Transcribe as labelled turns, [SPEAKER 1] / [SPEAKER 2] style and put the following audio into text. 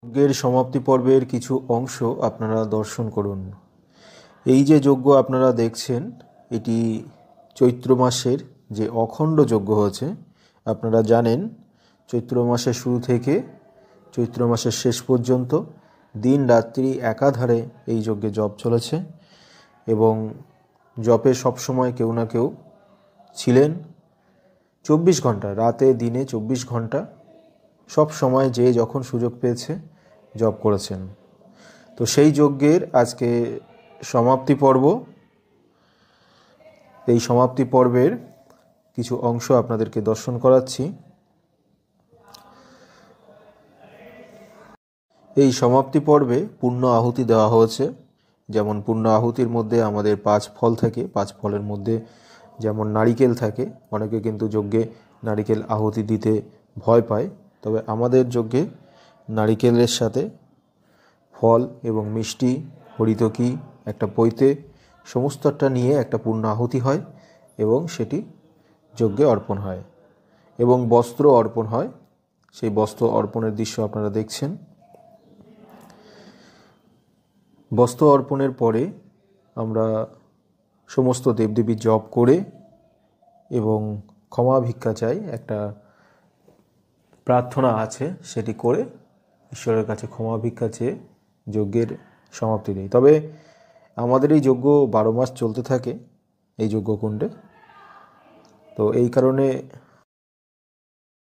[SPEAKER 1] যজ্ঞের সমাপ্তি পর্বের কিছু অংশ আপনারা দর্শন করুন। এই যে যজ্ঞ আপনারা দেখছেন, এটি চৈত্র মাসের যে অখণ্ড যজ্ঞ হচ্ছে। আপনারা জানেন চৈত্র মাসের শুরু থেকে চৈত্র মাসের শেষ পর্যন্ত দিন রাত্রি একাধারে এই যজ্ঞে জপ চলেছে এবং জপে সবসময় কেউ না কেউ ছিলেন। 24 ঘন্টা, রাতে দিনে 24 ঘন্টা সব সময় যে যখন সুযোগ পেয়েছে জপ করেছেন। তো সেই যজ্ঞের আজকে সমাপ্তি পর্ব। এই সমাপ্তি পর্বের কিছু অংশ আপনাদেরকে দর্শন করাচ্ছি। এই সমাপ্তি পর্বে পূর্ণ আহুতি দেওয়া হয়েছে। যেমন পূর্ণ আহুতির মধ্যে আমাদের 5 ফল থাকে, 5 ফলের মধ্যে যেমন নারিকেল থাকে। অনেকে কিন্তু যজ্ঞে নারিকেল আহুতি দিতে ভয় পায়, তবে আমাদের যজ্ঞে নারিকেলের সাথে ফল এবং মিষ্টি, হরিতকি, একটা পৈতে সমস্তটা নিয়ে একটা পূর্ণ আহুতি হয় এবং সেটি যজ্ঞে অর্পণ হয় এবং বস্ত্র অর্পণ হয়। সেই বস্ত্র অর্পণের দৃশ্য আপনারা দেখছেন। বস্ত্র অর্পণের পরে আমরা সমস্ত দেবদেবীর জপ করে এবং ক্ষমা ভিক্ষা চাই, একটা প্রার্থনা আছে, সেটি করে ঈশ্বরের কাছে ক্ষমা ভিক্ষা চেয়ে যজ্ঞের সমাপ্তি দেয়। তবে আমাদের এই যজ্ঞ 12 মাস চলতে থাকে এই যজ্ঞকুণ্ডে। তো এই কারণে